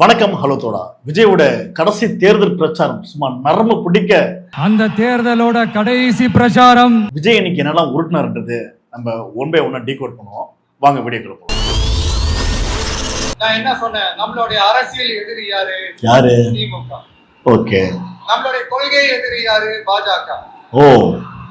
வணக்கம். ஹலோ தோடா. விஜயோட கடைசி தேர்தல் பிரச்சாரம் சும்மா நரம்பு பிடிக்க. அந்த தேர்தலோட கடைசி பிரச்சாரம் விஜய் இன்னைக்கு என்னெல்லாம் உருட்டினார்ன்றது நம்ம ஒன் பை ஒன்னா டீகோட் பண்ணுவோம். வாங்க வீடியோக்குள்ள போலாம். நான் என்ன சொன்னேன்? நம்மளுடைய அரசியல் எதிரி யாரு? திமுக. ஓகே. நம்மளுடைய கொள்கை எதிரி யாரு? பாஜக. ஓ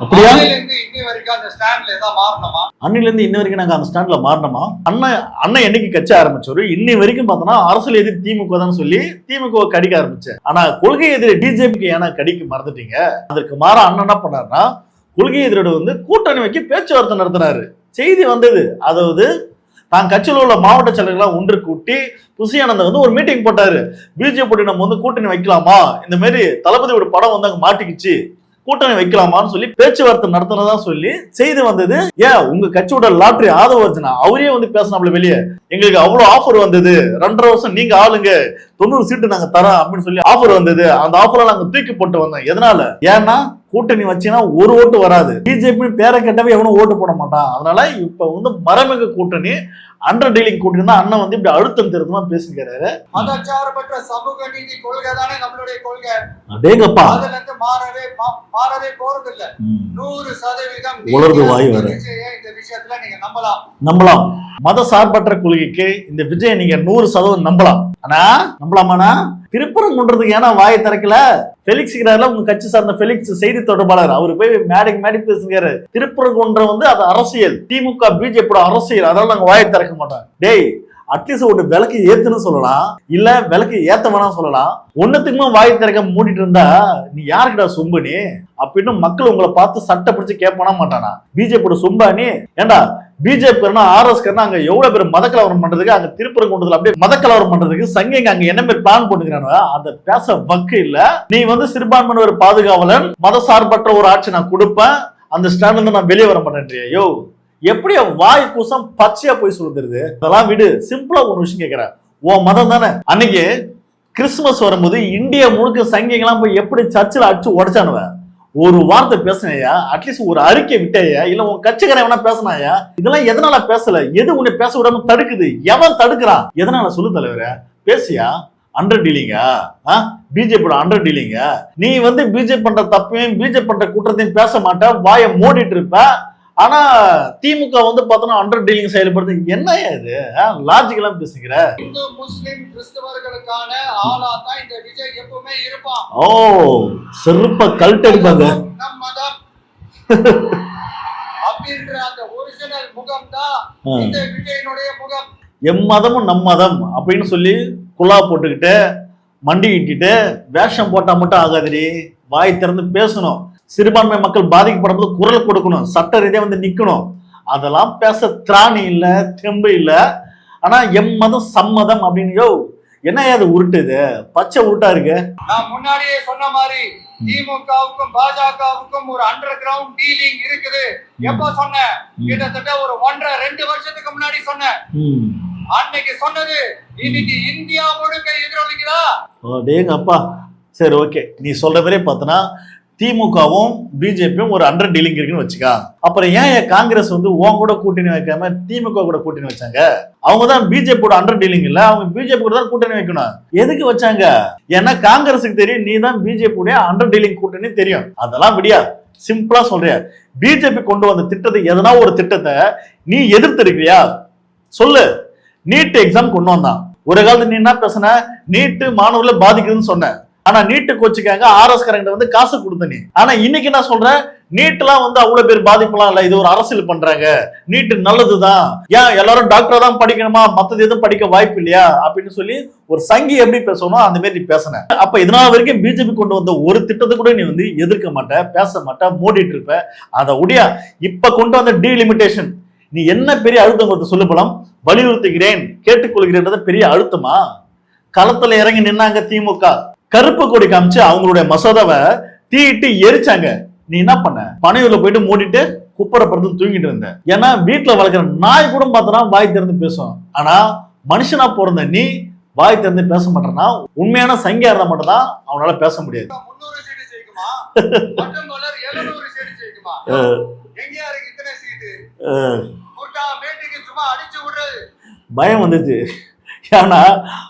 அப்படியா? அன்னிலிருந்து இன்னி வரைக்கும் அந்த ஸ்டாண்ட்ல ஏதாவது மாறணுமா? அன்னிலிருந்து இன்ன வரைக்கும் நாங்க அந்த ஸ்டாண்ட்ல மாறணுமா? அண்ணன் என்னைக்கு கட்சி ஆரம்பிச்சோரு இன்னி வரைக்கும் பார்த்தோன்னா அரசியல் எதிரி திமுக தான் சொல்லி திமுக கடிக்க ஆரம்பிச்சேன். ஆனா கொள்கை எதிரி பிஜேபிக்கு ஏன்னா கடிக்க மறந்துட்டீங்க? அதற்கு மாற அண்ணன் என்ன பண்ணாருன்னா கொள்கை எதிரோட கூட்டணி வைக்க பேச்சுவார்த்தை நடத்தினாரு. செய்தி வந்தது. அதாவது தான் கட்சியில் உள்ள மாவட்ட செயலர்கள்லாம் ஒன்று கூட்டி புசியானந்த ஒரு மீட்டிங் போட்டாரு. பிஜேபி நம்ம கூட்டணி வைக்கலாமா, இந்த மாதிரி தளபதியோட படம் அங்க மாட்டிக்கிச்சு, கூட்டணி வைக்கலாமான்னு சொல்லி பேச்சுவார்த்தை நடத்தினதா சொல்லி செய்தி வந்தது. ஏன் உங்க கட்சியோட லாட்டரி ஆதவர்ஜனா அவரே பேசினாப்ல வெளியே, எங்களுக்கு அவ்வளவு ஆஃபர் வந்தது, 2.5 வருஷம் நீங்க ஆளுங்க 90 சீட்டு நாங்க தரோம் அப்படின்னு சொல்லி ஆஃபர் வந்தது. அந்த ஆஃபர்ல நாங்க தூக்கி போட்டு வந்தோம். எதனால? ஏன்னா கூட்டணி வச்சுன்னா ஒரு ஓட்டு வராது. பிஜேபி பேரை கேட்டவே எவனும் ஓட்டு போட மாட்டான். அதனால இப்ப மரமிக கூட்டணி அண்டர் டீலிங் கூட்டணி தான் அண்ணன் இப்படி அழுத்தம் திருத்தமா பேசிக்கிறாரு. மதச்சார்பற்ற சமூக நீதி கொள்கை தானே நம்மளுடைய கொள்கை. அதேங்கப்பா, அதுல இருந்து மாறவே போறது இல்ல. 100% உலர்ந்து வாய் வர இந்த விஷயத்துல நீங்க நம்பலாம். மத சார்பற்ற கொள்கைக்கு இந்த விஜய் நீங்க 100% நம்பலாம். ஆனா நம்பலாமானா திருப்பரங்குன்றதுக்கு ஏன்னா வாயை திறக்கல? பெலிக்ஸ் உங்க கட்சி சார்ந்த பெலிக்ஸ் செய்தி தொடர்பாளர் அவரு போய் மேடை பேசுகிறாரு. திருப்பரங்குன்றம் அது அரசியல், திமுக பிஜேபி அரசியல், அதனால நாங்க வாயை திறக்க மாட்டோம். டேய், அட்லீஸ்ட் ஒரு விளக்கு ஏத்துன்னு சொல்லலாம், இல்ல விளக்கு ஏத்த வேணாம் சொல்லலாம். ஒன்னத்துக்குமே வாய் திறக்க மூடிட்டு இருந்தா நீ யாருக்கிட்ட சொம்பு நீ அப்படின்னு மக்கள் உங்களை பார்த்து சட்டை பிடிச்சு கேட்பானா மாட்டானா? பிஜேபியோட சொம்பா நீ? ஏண்டா பிஜேபி RS அங்க எவ்வளவு பேர் மத கலவரம் பண்றதுக்கு, அங்க திருப்பரங்குன்றத்துல அப்படியே மத கலவரம் பண்றதுக்கு சங்கிங்க அங்க என்ன பேர் பிளான் போட்டுக்கிறானோ அந்த பேச வக்கு இல்ல. நீ சிறுபான்மையின ஒரு பாதுகாவலன், மத சார்பற்ற ஒரு ஆட்சி நான் கொடுப்பேன், அந்த ஸ்டாண்ட்ல இருந்து நான் வெளியே வர மாட்டேன். யோ, எப்படி வாய் கூசம் பச்சையா போய் சொல்லுறது? அதெல்லாம் விடு. சிம்பிளா ஒரு விஷயம் கேட்கிறேன், உன் மதம் தானே. அன்னைக்கு கிறிஸ்துமஸ் வரும்போது இந்தியா முழுக்க சங்கிங்கெல்லாம் போய் எப்படி சர்ச்சில் அடிச்சு உடைச்சானுவ? ஒரு வார்த்தை பேசினையா? அட்லீஸ்ட் ஒரு அறிக்கை விட்டையா? இல்ல உன் கட்சிக்காரன் எவனா பேசினாயா? இதெல்லாம் எதனால பேசல? எது உன்னை பேச விடாம தடுக்குது? எவன் தடுக்கிறான்? எதனால சொல்லு தலைவர? பேசியா? அண்டர் டீலிங்கா? பிஜேபியோட அண்டர் டீலிங்கா? நீ பிஜேபி பண்ற தப்பையும் பிஜேபி பண்ற குற்றத்தையும் பேச மாட்ட, வாயை மூடிட்டு இருப்ப. ஆனா திமுக பார்த்தோம்னா அண்டர் டீலிங் செயல்படுது. என்ன இது லாஜிக்கெல்லாம் பேசுகிற? இந்து முஸ்லிம் கிறிஸ்தவர்களுக்கான ஆளா தான் இந்த விஜய் எப்பவுமே இருப்பான். ஓ, செருப்ப கல்ட் அடிப்பாங்க. நம் மதம் அப்படின்ற அந்த ஒரிஜினல் முகம் தான் இந்த விஜயனுடைய முகம். எம் மதமும் நம் மதம் அப்படின்னு சொல்லி குலா போட்டுக்கிட்டு மண்டி இட்டிட்டு வேஷம் போட்டா மட்டும் ஆகாதுடி. வாய் திறந்து பேசணும். சிறுபான்மை மக்கள் பாதிக்கப்படும் போது குரல் கொடுக்கணும், சட்ட ரீதியா நிக்கணும். அதெல்லாம் பேச திராணி இல்ல, தெம்பு இல்ல. ஆனா எம் மதம் சம்மதம் அப்படின்னு என்ன அது உருட்டுது? பச்சை உருட்டா இருக்கு. நான் முன்னாடியே சொன்ன மாதிரி திமுகவுக்கும் பாஜகவுக்கும் ஒரு அண்டர் கிரவுண்ட் டீலிங் இருக்குது. எப்ப சொன்னேன்? கிட்டத்தட்ட ஒரு 1.5-2 வருஷத்துக்கு முன்னாடி சொன்னேன். அன்னைக்கு சொன்னது இன்னைக்கு இந்தியா முழுக்க எதிரொலிக்குதா? அப்பா, சரி ஓகே, நீ சொல்ற வரை பார்த்தனா திமுகவும் பிஜேபியும் ஒரு அண்டர் டீலிங் இருக்குன்னு வச்சுக்கா. அப்புறம் ஏன் காங்கிரஸ் உன் கூட கூட்டணி வைக்காம திமுக கூட கூட்டணி வச்சாங்க? அவங்கதான் பிஜேபியோட அண்டர் டீலிங் இல்ல, அவங்க பிஜேபி கூட தான் கூட்டணி வைக்கணும். எதுக்கு வச்சாங்க? ஏன்னா காங்கிரஸுக்கு தெரியும் நீ தான் பிஜேபியோட அண்டர் டீலிங் கூட்டணி தெரியும். அதெல்லாம் விடியா. சிம்பிளா சொல்றியா? பிஜேபி கொண்டு வந்த திட்டத்தை, எதனா ஒரு திட்டத்தை நீ எதிர்த்து இருக்கிறியா? சொல்லு. நீட் எக்ஸாம் கொண்டு வந்தான். ஒரு காலத்துல நீ என்ன பேசுன? நீட்டு மாணவர்களை பாதிக்குதுன்னு சொன்ன. ஆனா நீட்டு கோச்சுக்காங்க RS காரங்க காசு கொடுத்த நீ. ஆனா இன்னைக்கு என்ன சொல்ற? நீட்லாம் அவ்வளவு பேர் பாதிப்பெல்லாம் இல்ல, இது ஒரு அரசியல் பண்றாங்க, நீட்டு நல்லதுதான், ஏன் எல்லாரும் டாக்டரா தான் படிக்கணுமா, மத்தது எதுவும் படிக்க வாய்ப்பு இல்லையா அப்படின்னு சொல்லி ஒரு சங்கி எப்படி பேசணும் அந்த மாதிரி நீ பேசின. அப்ப இதனால வரைக்கும் பிஜேபி கொண்டு வந்த ஒரு திட்டத்தை கூட நீ எதிர்க்க மாட்ட, பேச மாட்ட, மூடிட்டு இருப்ப. அதை உடையா இப்ப கொண்டு வந்த டீலிமிட்டேஷன் நீ என்ன பெரிய அழுத்தம் கொடுத்து சொல்லு பலம்? வலியுறுத்துகிறேன், கேட்டுக்கொள்கிறேன் பெரிய அழுத்தமா? களத்துல இறங்கி நின்னாங்க திமுக, கருப்பு கொடி காமிச்சு அவங்களுடைய மசோதாவை தீட்டு எரிச்சாங்க. நீ என்ன பண்ண? பனையூர்ல போயிட்டு மூடிட்டு குப்பரை படுத்து தூங்கிட்டு இருந்த. ஏன்னா வீட்டுல வளர்க்குற நாய் கூட பார்த்தனா வாய் திறந்து பேசும். ஆனா மனுஷனா பிறந்த நீ வாய் திறந்து பேச மாட்டேன்னா உண்மையான சங்கியா இருந்தா மட்டும் தான் அவனால பேச முடியாது. 300 சீட்டு ஜெயிக்குமா? மற்றும் 700 சீட்டு ஜெயிக்குமா? எங்கயா இருக்கு இத்தனை சீட்டு? கூட்டா மேட்டுக்கு சும்மா அடிச்சு விடுறது. பயம் வந்துச்சு. ஏன்னா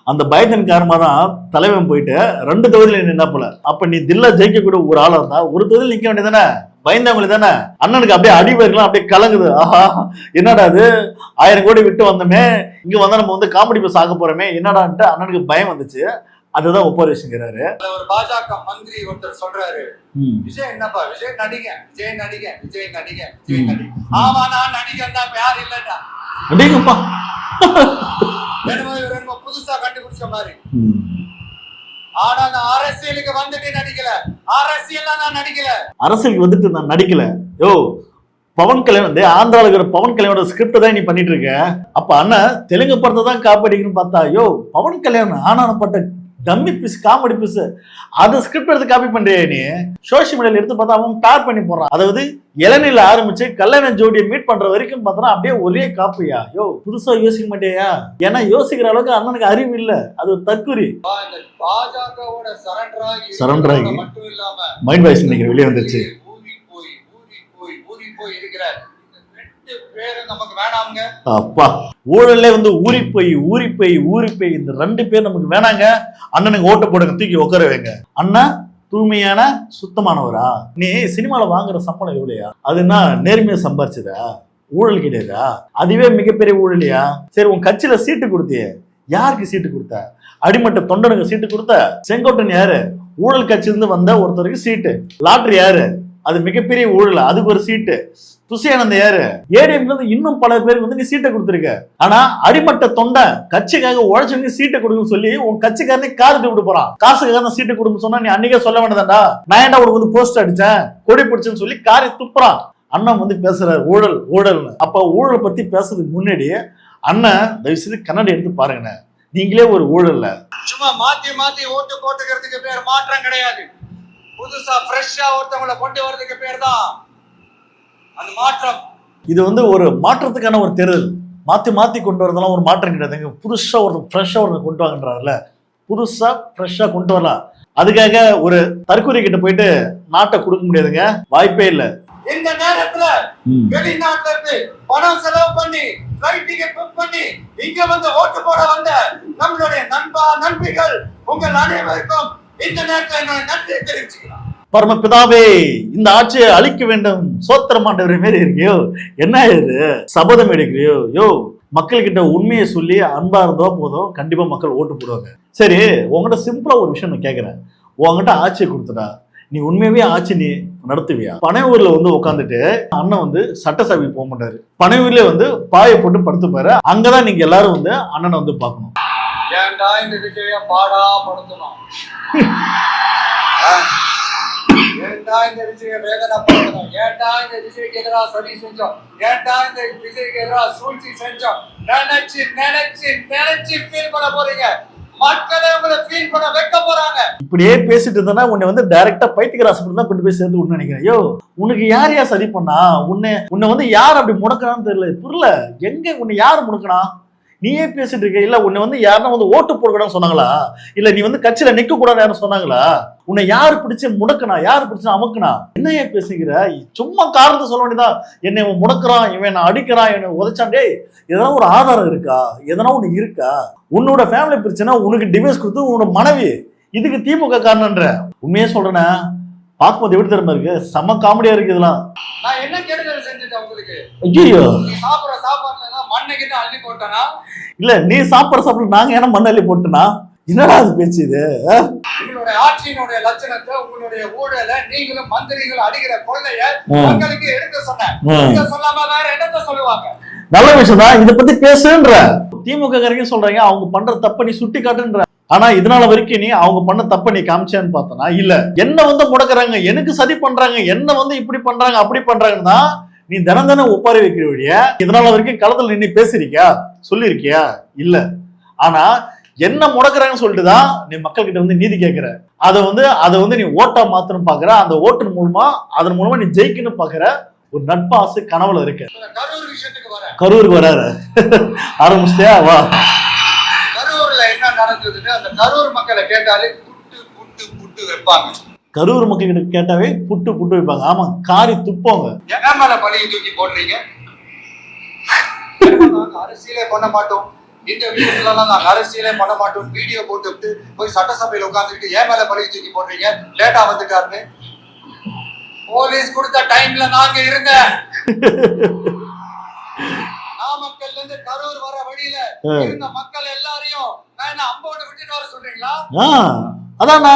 அந்த பயத்தின் காரணமா தான் தலைவன் போயிட்டு 2 தொகுதியில நின்னா போல. அப்ப நீ தில்லா ஜெயிக்கக்கூடிய ஒரு ஆளா இருந்தா ஒரு தொகுதியில் நிக்க வேண்டியதானே, பயந்தவங்களே தானே. அண்ணனுக்கு அப்படியே அடிவர்கள்லாம் அப்படியே கலங்குது. ஆஹா, என்னடா அது 1000 கோடி விட்டு வந்தோமே, இங்க வந்தா நம்ம வந்து காமெடி பஸ் ஆக போறோமே, என்னடான்ட்டு அண்ணனுக்கு பயம் வந்துச்சு. அதுதான் ஒப்பாரி விஷயங்கிறாரு. ஒரு பாஜக மந்திரி ஒருத்தர் சொல்றாரு, விஜய் என்னப்பா விஜய் நடிகன், விஜய் நடிகன், விஜய் நடிகன், விஜய் நடிகன். ஆமா நான் நடிகன் தான், யார் இல்லடா அடேங்கப்பா. என்னமோ புதுசா கண்டுபிடிச்ச மாதிரி. ஆனா நான் அரசியலுக்கு வந்துட்டு நடிக்கல, அரசியல் நான் நடிக்கல, அரசியலுக்கு வந்துட்டு நான் நடிக்கல. யோ பவன் கல்யாணம் வந்து ஆந்திராவில் இருக்கிற பவன் கல்யாணோட ஸ்கிரிப்ட் தான் நீ பண்ணிட்டு இருக்க. அப்ப அண்ணன் தெலுங்கு படத்தை தான் காப்படிக்கணும்னு பார்த்தா, யோ பவன் கல்யாணம் ஆனானப்பட்ட டம்மி பீஸ், காமெடி பீஸ், அது ஸ்கிரிப்ட் எடுத்து காப்பி பண்றியா நீ? சோசியல் மீடியால எடுத்து பார்த்தா அவன் பேர் பண்ணி போடுறான். அதாவது இளநில ஆரம்பிச்சு கல்யாண ஜோடியை மீட் பண்ற வரைக்கும் பார்த்தா அப்படியே ஒரே காப்பியா. யோ புதுசா யோசிக்க மாட்டேயா? ஏன்னா யோசிக்கிற அளவுக்கு அண்ணனுக்கு அறிவு இல்ல, அது ஒரு தற்குறி. பாஜகவோட சரண்டர் ஆகி மட்டும் இல்லாம மைண்ட் வாய்ஸ் இன்னைக்கு வெளியே வந்துருச்சு. ஊறி இருக்கிற பேரு நமக்கு வேணாம்ங்க. அப்பா ஊழல்ல வந்து ஊறி போய் இந்த 2 பேர் நமக்கு வேணாங்க. அண்ணனுக்கு ஓட்டு போடுங்க, தூக்கி உட்கார வைங்க. அண்ணா தூய்மையான சுத்தமானவரா? நீ சினிமால வாங்குற சம்பளம் எவ்வளையா? அதுனா நேர்மையா சம்பாரிச்சதா? ஊழல் கிடையாதா? அதுவே மிகப்பெரிய ஊழலியா? சரி உன் கட்சியில சீட்டு கொடுத்தியே, யாருக்கு சீட்டு கொடுத்த? அடிமட்ட தொண்டனுக்கு சீட்டு கொடுத்த? செங்கோட்டன் யாரு? ஊழல் கட்சியிலிருந்து வந்த ஒருத்தருக்கு சீட்டு. லாட்டரி யாரு? அது மிகப்பெரிய ஊழல், அதுக்கு ஒரு சீட்டு. துஷியானந்த யாரு? ஏடிஎம்ல இருந்து இன்னும் பல பேருக்கு வந்து நீ சீட்டை கொடுத்துருக்க. ஆனா அடிமட்ட தொண்டை கட்சிக்காக உழைச்சவங்க சீட்டை கொடுக்குன்னு சொல்லி உன் கட்சிக்காரனே கார் விட்டு போறான். காசுக்காக தான் சீட்டை கொடுன்னு சொன்னா நீ அன்னைக்கே சொல்ல வேண்டியதாண்டா, நான் ஏன்டா உனக்கு வந்து போஸ்ட் அடிச்சேன், கொடி பிடிச்சேன்னு சொல்லி காரை துப்புறான். அண்ணன் வந்து பேசுறாரு ஊழல் ஊழல்னு. அப்ப ஊழல் பத்தி பேசுறதுக்கு முன்னாடி அண்ணன் தயவு செய்து கண்ணாடி எடுத்து பாருங்க. நீங்களே ஒரு ஊழல்ல சும்மா மாத்தி ஓட்டு போட்டுக்கிறதுக்கு பேர் மாற்றம் கிடையாது. புதுசா ஃப்ரெஷ்ஷா ஒருத்தவங்களை கொண்டு வரதுக்கு பேர் தான் அந்த மாற்றம். இது வந்து ஒரு மாற்றத்துக்கான ஒரு தேர்தல். மாத்தி கொண்டு வரதெல்லாம் ஒரு மாற்றம் கிடையாதுங்க. புதுசா ஒரு ஃப்ரெஷ்ஷா ஒரு கொண்டு வாங்கன்றாருல, புதுசா ஃப்ரெஷ்ஷா கொண்டு வரலாம். அதுக்காக ஒரு தற்கொலை கிட்ட போயிட்டு நாட்டை கொடுக்க முடியாதுங்க, வாய்ப்பே இல்லை. இந்த நேரத்துல வெளிநாட்டுல இருந்து பணம் செலவு பண்ணி ஃளைட் டிக்கெட் புக் பண்ணி இங்க வந்து ஓட்டு போட வந்த நம்மளுடைய நண்பிகள் உங்கள் அனைவருக்கும் இந்த நேரத்துல என்னோட நன்றியை தெரிவிச்சுக்கலாம். பரமபிதாவே இந்த ஆட்சியை அழிக்க வேண்டும் சோத்திரமாண்டவரே மாரி இருக்கியோ, என்ன இது சபதம் எடுக்கிறியோ? யோ மக்கள் கிட்ட உண்மையை சொல்லி அன்பா இருந்தோ போதும், கண்டிப்பா மக்கள் ஓட்டு போடுவாங்க. சரி உங்ககிட்ட சிம்பிளா ஒரு விஷயம் நான் கேட்கிறேன். உங்ககிட்ட ஆட்சியை கொடுத்துடா, நீ உண்மையாவே ஆட்சி நீ நடத்துவியா? பனையூர்ல வந்து உட்காந்துட்டு அண்ணன் வந்து சட்டசபை போக மாட்டாரு, பனையூர்ல வந்து பாயை போட்டு படுத்துப்பாரு. அங்கதான் நீங்க எல்லாரும் வந்து அண்ணனை வந்து பார்க்கணும். ஏன்டா இந்த விஜய பாடா படுத்தணும், ஏன்டா இந்த விஜய வேதனை படுத்தணும், ஏன்டா இந்த விஜய்க்கு எதிராக சதி செஞ்சோம், ஏன்டா இந்த விஜய்க்கு எதிராக சூழ்ச்சி செஞ்சோம் நினைச்சு நினைச்சு நினைச்சு ஃபீல் பண்ண போறீங்க. மக்களே உங்களை ஃபீல் பண்ண வைக்க போறாங்க. இப்படியே பேசிட்டு இருந்தா உன்னை வந்து டைரக்டா பைத்தியக்கார ஆஸ்பத்திரி தான் கொண்டு போய் சேர்த்து விட்டு நினைக்கிறேன். யோ உனக்கு யார் சதி பண்ணா? உன்னை வந்து யார் அப்படி முடக்கறான்னு தெரியல, புரியல. எங்க உன்னை யார் முடக்கணா? நீயே பேசிட்டு இருக்க. இல்ல உன்னை வந்து யாருன்னா வந்து ஓட்டு போடக்கூடாதுன்னு சொன்னாங்களா? இல்ல நீ வந்து கட்சியில நிக்க கூடாது யாரும் சொன்னாங்களா? உன்னை யாரு பிடிச்சு முடக்கணா, யாரு பிடிச்சு அமுக்கணா? என்ன பேசுகிற? சும்மா காரணத்தை சொல்ல வேண்டியதான். என்னை இவன் முடக்கிறான், இவன் நான் அடிக்கிறான், என்னை உதைச்சான். டேய் எதனா ஒரு ஆதாரம் இருக்கா? எதனா ஒண்ணு இருக்கா? உன்னோட ஃபேமிலி பிரச்சனை, உனக்கு டிவைஸ் கொடுத்து உன்னோட மனைவி, இதுக்கு திமுக காரணம்ன்ற உண்மையே சொல்றேன்னா பார்க்கும்போது எப்படி தெரியுமா இருக்கு? செம்ம காமெடியா இருக்கு இதெல்லாம். நான் என்ன கெடுதல் செஞ்சுட்டேன் உங்களுக்கு? ஐயோ நீ சாப்பிடுற சாப்பாடுல மண்ணை கிட்ட அள்ளி போட்டனா? இல்ல நீ சாப்பிடுற சாப்பாடு நாங்க என்ன மண்ணை அள்ளி போட்டனா? என்னடா அது பேச்சு இது? உங்களுடைய ஆட்சியினுடைய லட்சணத்தை, உங்களுடைய ஊழலை, நீங்களும் மந்திரிகள் அடிக்கிற கொள்ளைய மக்களுக்கு எடுக்க சொன்னேன். சொல்லாம வேற என்னத்த சொல்லுவாங்க? நல்ல விஷயம் தான், இதை பத்தி பேசுன்ற திமுக காரங்க சொல்றாங்க அவங்க பண்ற தப்ப நீ சுட்டி காட்டுன்ற. ஆனா இதனால வரைக்கும் நீ அவங்க பண்ண தப்ப நீ காமிச்சேன்னு பார்த்தனா இல்ல. என்ன வந்து முடக்குறாங்க, எனக்கு சதி பண்றாங்க, என்ன வந்து இப்படி பண்றாங்க அப்படி பண்றாங்கன்னா நீ தினம் ஒப்பாரி வைக்கிற வழியா இதனால வரைக்கும் களத்துல நின்று பேசிருக்கியா, சொல்லிருக்கியா? இல்ல. ஆனா என்ன முடக்குறாங்கன்னு சொல்லிட்டுதான் நீ மக்கள் கிட்ட வந்து நீதி கேட்கிற. அதை வந்து நீ ஓட்டா மாத்தணும் பாக்குற. அந்த ஓட்டு மூலமா அதன் மூலமா நீ ஜெயிக்கணும் பாக்குற. ஒரு நட்பாசு கனவுல இருக்கு. கரூருக்கு வராரு ஆரம்பிச்சிட்டியா? வா. கரூர்ல என்ன நடந்ததுன்னு அந்த கரூர் மக்களை கேட்டாலே புட்டு புட்டு புட்டு வைப்பாங்க. கரூர் மக்கள் கிட்ட கேட்டாவே புட்டு புட்டு வைப்பாங்க. ஆமா, காரி துப்பாங்க. என் மேல பழியை தூக்கி போடுறீங்க. அரசியலே பண்ண மாட்டோம், இந்த விஷயத்துல நாங்க அரசியலே பண்ண மாட்டோம் வீடியோ போட்டு போய் சட்டசபையில உட்கார்ந்துட்டு ஏன் மேல பழி தூக்கி போடுறீங்க லேட்டா வந்துட்டாருன்னு. போலீஸ் கொடுத்த டைம்ல நாங்க இருங்க. நாமக்கல்ல இருந்து கரூர் வர வழியில இருந்த மக்கள் எல்லாரையும் நான் அம்போட விட்டுட்டு வர சொல்றீங்களா? அதானா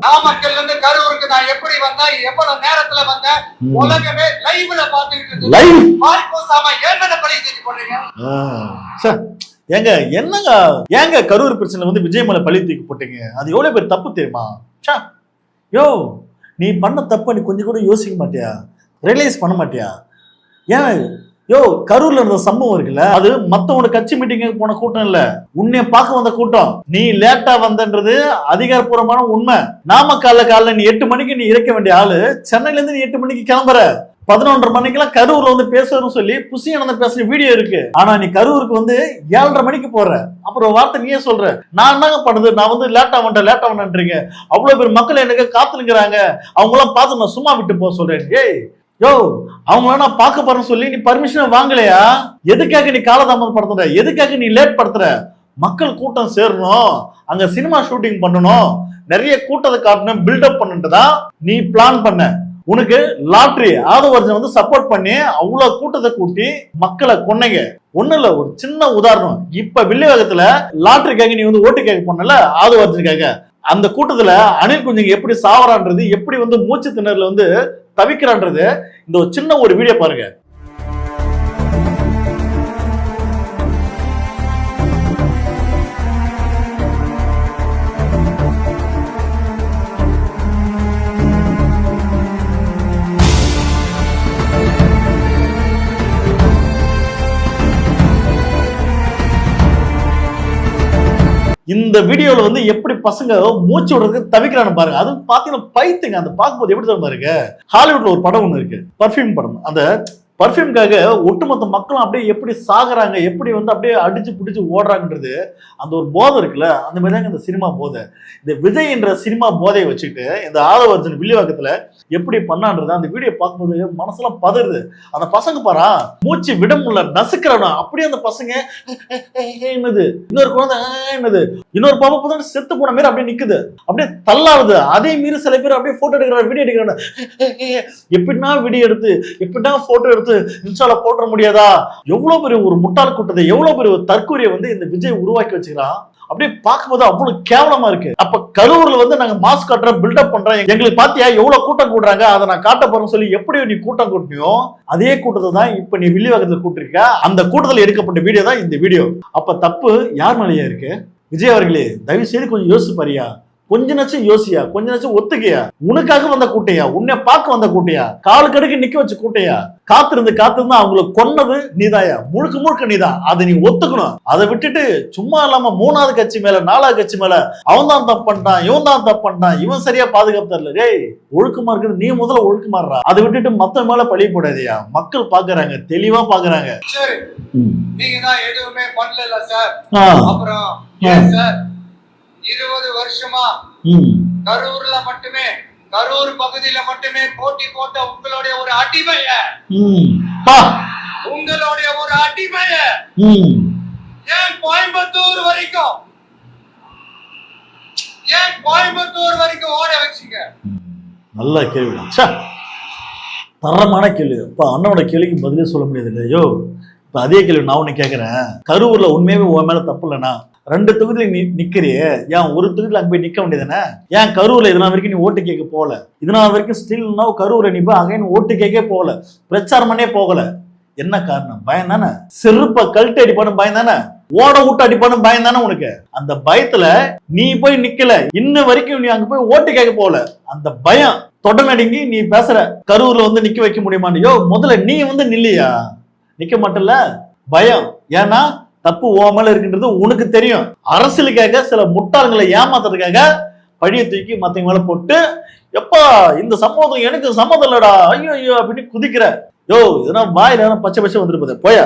நாமக்கல்ல இருந்து கரூருக்கு நான் எப்படி வந்தா எவ்வளவு நேரத்துல வந்தேன் உலகமே லைவ்ல பாத்துக்கிட்டு இருக்கு. மார்க்கோசாமா ஏன் மேல பழி தூக்கி போடுறீங்க? ஏங்க என்னங்க ஏங்க கரூர் பிரச்சனை வந்து விஜய் மேல பழி தூக்கி போட்டீங்க? அது எவ்வளவு பேர் தப்பு தெரியுமா? யோ நீ பண்ண தப்ப நீ கொஞ்சம் கூட யோசிக்க மாட்டியா? ரியலைஸ் பண்ண மாட்டியா? ஏன் யோ கரூர்ல இருந்த சம்பவம் இருக்குல்ல, அது மத்தவங்க கட்சி மீட்டிங்கு போன கூட்டம் இல்ல, உன்னைய பார்க்க வந்த கூட்டம். நீ லேட்டா வந்தன்றது அதிகாரப்பூர்வமான உண்மை. காலைல நீ 8 மணிக்கு நீ இறக்க வேண்டிய ஆளு சென்னையில இருந்து நீ 8 மணிக்கு கிளம்புற. 11:30 மணிக்கெல்லாம் கரூர்ல வந்து பேசுறதுன்னு சொல்லி புசியானந்த பேசுற வீடியோ இருக்கு. ஆனா நீ கரூருக்கு வந்து 7:30 மணிக்கு போற. அப்புறம் வார்த்தை நீயே சொல்ற, நான் என்னங்க பண்ணுது, நான் வந்து லேட்டா வந்தேன்றீங்க. அவ்வளவு பேர் மக்கள் எனக்கு காத்துனுங்கிறாங்க, அவங்க எல்லாம் பார்த்து நான் சும்மா விட்டு போக சொல்றேன். ஏய் யோ அவங்க நான் பார்க்க போறேன்னு சொல்லி நீ பர்மிஷன் வாங்கலையா? எதுக்காக நீ காலதாமதப்படுத்துற? எதுக்காக நீ லேட் படுத்துற? மக்கள் கூட்டம் சேரணும், அங்க சினிமா ஷூட்டிங் பண்ணணும், நிறைய கூட்டத்தை காட்டணும், பில்டப் பண்ணிட்டு தான் நீ பிளான் பண்ண. உனக்கு லாட்ரி ஆதவர்ஜன் வந்து சப்போர்ட் பண்ணி அவ்வளவு கூட்டத்தை கூட்டி மக்களை கொன்னீங்க. ஒண்ணு இல்ல, ஒரு சின்ன உதாரணம். இப்ப வில்லிவாக்கத்துல லாட்ரிக்காக நீ வந்து ஓட்டு கேட்க பண்ணல, ஆதவர்ஜனுக்காக. அந்த கூட்டத்துல அனில் குஞ்சுங்க எப்படி சாவறான்றது, எப்படி வந்து மூச்சு திணறல வந்து தவிக்கிறான்றது இந்த ஒரு சின்ன ஒரு வீடியோ பாருங்க. இந்த வீடியோல வந்து எப்படி பசங்க மூச்சு விடுறதுக்கு தவிக்கிறான்னு பாருங்க. அது பாத்தீங்கன்னா பைத்துங்க. அந்த பார்க்கும்போது எப்படி தான் பாருங்க, ஹாலிவுட்ல ஒரு படம் ஒண்ணு இருக்கு, பர்ஃபியூம் படம். அந்த பர்ஃபியூம்காக ஒட்டுமொத்த மக்களும் அப்படியே எப்படி சாகுறாங்க, எப்படி வந்து அப்படியே அடிச்சு பிடிச்சு ஓடுறாங்கன்றது அந்த ஒரு போதை இருக்குல்ல, அந்த மாதிரி தாங்க இந்த சினிமா போதை. இந்த விஜய் என்ற சினிமா போதையை வச்சுக்கிட்டு இந்த ஆதவர்ஜன் வில்லிவாக்கத்துல எப்படி பண்ணான்றது அந்த வீடியோ பார்க்கும்போது மனசெல்லாம் பதறுது. அந்த பசங்க பாரா மூச்சு விட முடியல, நசுக்கிறவனா அப்படியே அந்த பசங்க என்னது, இன்னொரு குழந்தை என்னது, இன்னொரு பாப்பா பார்த்தா செத்து போன மாதிரி அப்படியே நிக்குது, அப்படியே தள்ளாடுது. அதே மீறி சில பேர் அப்படியே போட்டோ எடுக்கிறாங்க, வீடியோ எடுக்கிறாங்க. எப்படின்னா வீடியோ எடுத்து எப்படின்னா போட்டோ எடுத்து இன்ஸ்டால போட முடியாதா? எவ்வளவு பெரிய ஒரு முட்டாள் கூட்டத்தை, எவ்வளவு பெரிய ஒரு தற்கொலையை வந்து இந்த விஜய் உருவாக்கி வச்சுக்கிறான். அப்படியே பார்க்கும்போது அவ்வளவு கேவலமா இருக்கு. அப்ப கரூர்ல வந்து நாங்க மாஸ்க் காட்டுறோம், பில்டப் பண்றோம், எங்களுக்கு பாத்தியா எவ்வளவு கூட்டம் கூடுறாங்க, அதை நான் காட்ட போறேன்னு சொல்லி எப்படி நீ கூட்டம் கூட்டினியோ அதே கூட்டத்தை தான் இப்ப நீ வில்லிவாக்கத்துல கூட்டிருக்க. அந்த கூட்டத்தில் எடுக்கப்பட்ட வீடியோ தான் இந்த வீடியோ. அப்ப தப்பு யார் மேலேயா இருக்கு? விஜய் அவர்களே தயவு செய்து கொஞ்சம் யோசிச்சு பாரியா, கொஞ்ச நச்சும் யோசியா, கொஞ்ச நச்சும் ஒத்துக்கையா. உனக்காக வந்த கூட்டையா, உன்னை பார்க்க வந்த கூட்டையா, காலு கடுக்கு நிக்க வச்ச கூட்டையா, காத்திருந்து அவங்களை கொன்னது நீதாயா, முழுக்க முழுக்க நீதான். அதை நீ ஒத்துக்கணும். அதை விட்டுட்டு சும்மா இல்லாம 3வது கட்சி மேல 4வது கட்சி மேல அவன் தான் தப்பு பண்ணிட்டான், இவன் தான் தப்பு பண்ணிட்டான், இவன் சரியா பாதுகாப்பு தரல. டேய் ஒழுக்கமா இருக்குது, நீ முதல்ல ஒழுக்கமாடுறா. அதை விட்டுட்டு மத்த மேல பழி போடாதியா. மக்கள் பாக்குறாங்க, தெளிவா பாக்குறாங்க. சரி நீங்க தான் எதுவுமே பண்ணல சார். அப்புறம் சார் 20 வருஷமா கரூர்ல மட்டுமே, கரூர் பகுதியில மட்டுமே போட்டி போட்ட உங்களுடைய ஒரு அடிமைய, உங்களுடைய ஒரு அடிமைய ஏன் கோயம்புத்தூர் வரைக்கும் ஓட வச்சீங்க? நல்ல கேள்வி, தரமான கேள்வி. இப்ப அண்ணனோட கேள்விக்கு பதிலே சொல்ல முடியாது இல்லையோ. இப்ப அதே கேள்வி நான் ஒண்ணு கேட்கிறேன். கரூர்ல உண்மையாவே உன் மேல தப்பு இல்லைன்னா 2 தொகுதியில நீ நிக்கிறியே, ஏன் ஒரு தொகுதியில அங்க போய் நிக்க வேண்டியதானே? ஏன் கரூர்ல இதனால வரைக்கும் நீ ஓட்டு கேட்க போகல? இதனால வரைக்கும் ஸ்டில் கரூர்ல நீ போய் அகைன் ஓட்டு கேட்க போகல, பிரச்சாரம் பண்ணே போகல. என்ன காரணம்? பயம் தானே. செருப்ப கழட்டி அடிப்பானு பயம் தானே, ஓட விட்டு அடிப்பானு பயம் தானே உனக்கு. அந்த பயத்துல நீ போய் நிக்கல, இன்ன வரைக்கும் நீ அங்க போய் ஓட்டு கேட்க போகல. அந்த பயம் தொடநடுங்கி நீ பேசுற கரூர்ல வந்து நிக்க வைக்க முடியுமான்னு. யோ முதல்ல நீ வந்து நில்லையா, நிக்க மாட்டல, பயம். ஏன்னா தப்பு ஓ மேல இருக்குன்றது உனக்கு தெரியும். அரசியலுக்காக சில முட்டாள்களை ஏமாத்துறதுக்காக பழிய தூக்கி மத்தவங்க மேல போட்டு, எப்பா இந்த சம்பவம் எனக்கு சம்மதம் இல்லடா, ஐயோ ஐயோ அப்படின்னு குதிக்கிற. யோ இதெல்லாம் வாயில பச்சை பச்சை வந்துட்டு போதே போயா.